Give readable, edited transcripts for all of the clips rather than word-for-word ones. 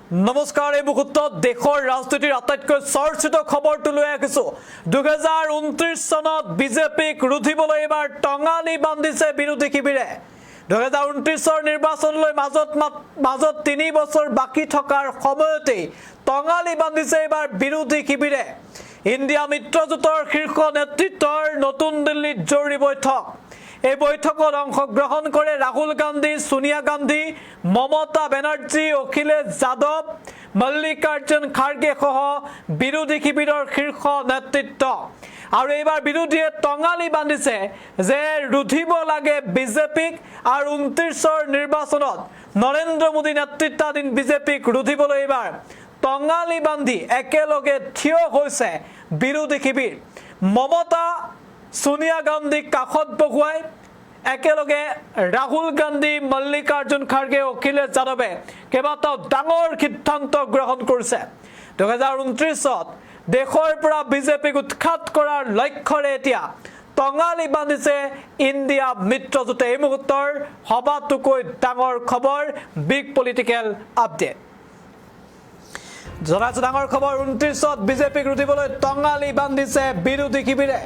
নমস্কাৰ এই মুহূৰ্তত দেশৰ ৰাজনীতিৰ আটাইতকৈ চৰ্চিত খবৰটো লৈ আহিছো 2029 চনত বিজেপিক ৰুধিবলৈ এবাৰ টঙালি বান্ধিছে বিৰোধী শিবিৰে 2029ৰ নিৰ্বাচনলৈ মাজত 3 বছৰ বাকি থকাৰ সময়তে টঙালি বান্ধিছে এবাৰ বিৰোধী শিবিৰে ইণ্ডিয়া মিত্ৰজোঁটৰ শীৰ্ষ নেতৃত্বৰ নতুন দিল্লীত জৰুৰী বৈঠক এই বৈঠকত অংশগ্ৰহণ কৰে ৰাহুল গান্ধী সোনিয়া গান্ধী মমতা বেনাৰ্জী অখিলেশ যাদৱ মল্লিকাৰ্জুন খাৰ্গে সহ বিৰোধী শিবিৰৰ শীৰ্ষ নেতৃত্ব আৰু এইবাৰ বিৰোধীয়ে টঙালি বান্ধিছে যে ৰুধিব লাগে বিজেপিক আৰু 29ৰ নিৰ্বাচনত নৰেন্দ্ৰ মোদী নেতৃত্বাধীন বিজেপিক ৰুধিবলৈ এইবাৰ টঙালি বান্ধি একেলগে থিয় হৈছে বিৰোধী শিবিৰ মমতা সোনিয়া গান্ধী কাখত বহুৱাই একেলগে ৰাহুল গান্ধী মল্লিকাৰ্জুন খাৰ্গে অখিলেশ যাদৱে কেইবাটাও ডাঙৰ সিদ্ধান্ত গ্ৰহণ কৰিছে 2029ত দেশৰ পৰা বিজেপিক উৎখাত কৰাৰ লক্ষ্যৰে এতিয়া টঙালি বান্ধিছে ইণ্ডিয়া মিত্ৰজোঁটে এই মুহূৰ্তৰ সবাতোকৈ ডাঙৰ খবৰ বিগ পলিটিকেল আপডেট জনাইছো ডাঙৰ খবৰ 29ত বিজেপিক ৰুধিবলৈ টঙালি বান্ধিছে বিৰোধী শিবিৰে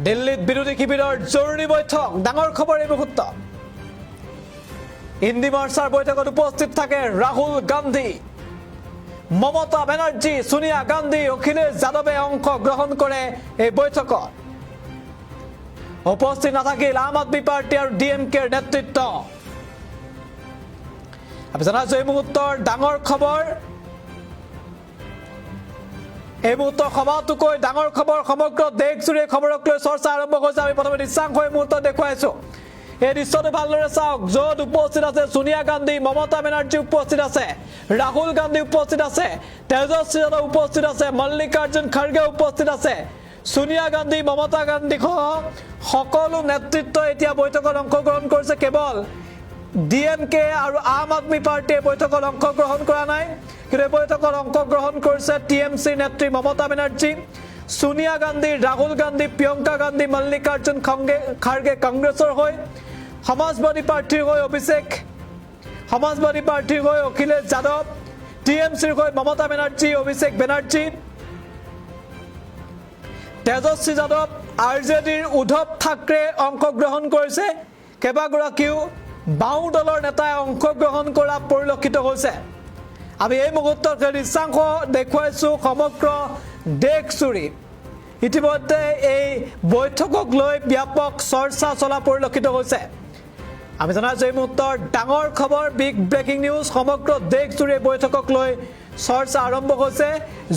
দিল্লীত বিৰোধী শিবিৰৰ জৰুৰী বৈঠক ডাঙৰ খবৰ এই মুহূৰ্ত ইণ্ডি মৰ্চাৰ বৈঠকত উপস্থিত থাকে ৰাহুল গান্ধী মমতা বেনাৰ্জী সোনিয়া গান্ধী অখিলেশ যাদৱে অংশগ্ৰহণ কৰে এই বৈঠকত উপস্থিত নাথাকিল আম আদমি পাৰ্টি আৰু ডিএমকেৰ নেতৃত্ব আমি জনাইছো এই মুহূৰ্তৰ ডাঙৰ খবৰ এই মুহূৰ্তৰ সবাতোকৈ ডাঙৰ খবৰ সমগ্ৰ দেশজুৰি খবৰক লৈ চৰ্চা আৰম্ভ হৈছে আমি প্ৰথমে দৃশ্যাংশ এই মুহূৰ্তত দেখুৱাইছো এই দৃশ্যটো ভালদৰে চাওক য'ত উপস্থিত আছে সোনিয়া গান্ধী মমতা বেনাৰ্জী উপস্থিত আছে ৰাহুল গান্ধী উপস্থিত আছে তেজস্বী যাদৱ উপস্থিত আছে মল্লিকাৰ্জুন খাৰ্গে উপস্থিত আছে সোনিয়া গান্ধী মমতা গান্ধী সহ সকলো নেতৃত্ব এতিয়া বৈঠকত অংশগ্ৰহণ কৰিছে কেৱল ডিএমকে আৰু আম আদমি পাৰ্টিয়ে বৈঠকত অংশগ্ৰহণ কৰা নাই কিন্তু বৈঠকত অংশগ্ৰহণ কৰিছে টিএমচি নেত্ৰী মমতা বেনাৰ্জী সোনিয়া গান্ধী ৰাহুল গান্ধী প্ৰিয়ংকা গান্ধী মল্লিকাৰ্জুন খাৰ্গে কংগ্ৰেছৰ হৈ সমাজবাদী পাৰ্টিৰ হৈ অভিষেক সমাজবাদী পাৰ্টিৰ হৈ অখিলেশ যাদৱ টিএমচিৰ হৈ মমতা বেনাৰ্জী অভিষেক বেনাৰ্জী তেজস্বী যাদৱ আৰজেডিৰ উদ্ধৱ ঠাকৰে অংশগ্ৰহণ কৰিছে কেইবাগৰাকীও বাওঁ দলৰ নেতাই অংশগ্ৰহণ কৰা পৰিলক্ষিত হৈছে আমি এই মুহূৰ্তত দৃশ্যাংশ দেখুৱাইছো সমগ্ৰ দেশজুৰি ইতিমধ্যে এই বৈঠকক লৈ ব্যাপক চৰ্চা চলা পৰিলক্ষিত হৈছে আমি জনাইছো এই মুহূৰ্তৰ ডাঙৰ খবৰ বিগ ব্ৰেকিং নিউজ সমগ্ৰ দেশজুৰি বৈঠকক লৈ চৰ্চা আৰম্ভ হৈছে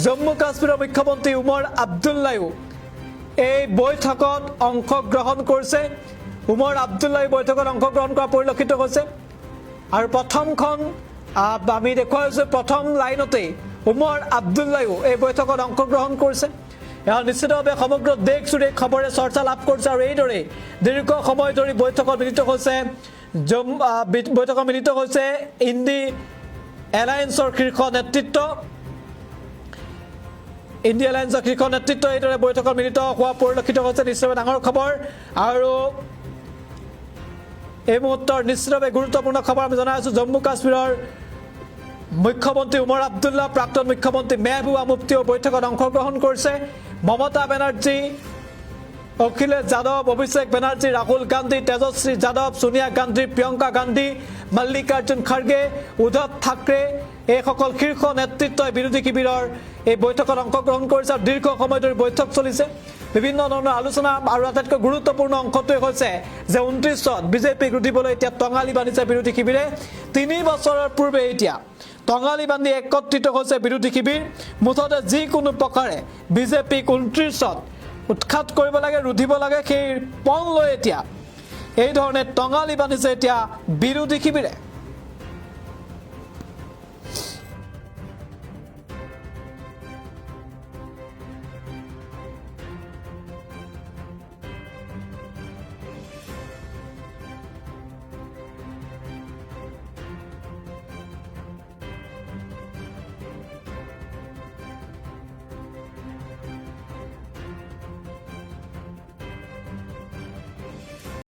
জম্মু কাশ্মীৰৰ মুখ্যমন্ত্ৰী উমৰ আব্দুল্লাহও এই বৈঠকত অংশগ্ৰহণ কৰিছে উমৰ আব্দুল্লাহ বৈঠকত অংশগ্ৰহণ কৰা পৰিলক্ষিত হৈছে আৰু প্ৰথমখন আমি দেখুৱাইছো প্ৰথম লাইনতে উমৰ আব্দুল্লাহও এই বৈঠকত অংশগ্ৰহণ কৰিছে এয়া নিশ্চিতভাৱে সমগ্ৰ দেশজুৰি খবৰে চৰ্চা লাভ কৰিছে আৰু এইদৰে দীৰ্ঘ সময় ধৰি বৈঠকত মিলিত হৈছে ইণ্ডি এলায়েন্সৰ শীৰ্ষ নেতৃত্ব ইণ্ডি এলায়েন্সৰ শীৰ্ষ নেতৃত্ব এইদৰে বৈঠকত মিলিত হোৱা পৰিলক্ষিত হৈছে নিশ্চিতভাৱে ডাঙৰ খবৰ আৰু এই মুহূৰ্তৰ নিশ্চিতভাৱে গুৰুত্বপূৰ্ণ খবৰ আমি জনাই আছো জম্মু কাশ্মীৰৰ মুখ্যমন্ত্ৰী উমৰ আব্দুল্লাহ প্ৰাক্তন মুখ্যমন্ত্ৰী মেহবুবা মুফতিও বৈঠকত অংশগ্ৰহণ কৰিছে মমতা বেনাৰ্জী অখিলেশ যাদৱ অভিষেক বেনাৰ্জী ৰাহুল গান্ধী তেজস্বী যাদৱ সোনিয়া গান্ধী প্ৰিয়ংকা গান্ধী মল্লিকাৰ্জুন খাৰ্গে উদ্ধৱ ঠাকৰে এই সকল শীৰ্ষ নেতৃত্বই বিৰোধী শিবিৰৰ এই বৈঠকত অংশগ্ৰহণ কৰিছে আৰু দীৰ্ঘ সময় ধৰি বৈঠক চলিছে বিভিন্ন ধৰণৰ আলোচনা আৰু আটাইতকৈ গুৰুত্বপূৰ্ণ অংশটোৱে হৈছে যে 29ত বিজেপিক ৰুধিবলৈ এতিয়া টঙালি বান্ধিছে বিৰোধী শিবিৰে 3 বছৰৰ পূৰ্বে এতিয়া টঙালি বান্ধি একত্ৰিত হৈছে বিৰোধী শিবিৰ মুঠতে যিকোনো প্ৰকাৰে বিজেপিক 29ত উৎখাত কৰিব লাগে ৰুধিব লাগে সেই পণ লৈ এতিয়া এই ধৰণে টঙালি বান্ধিছে এতিয়া বিৰোধী শিবিৰে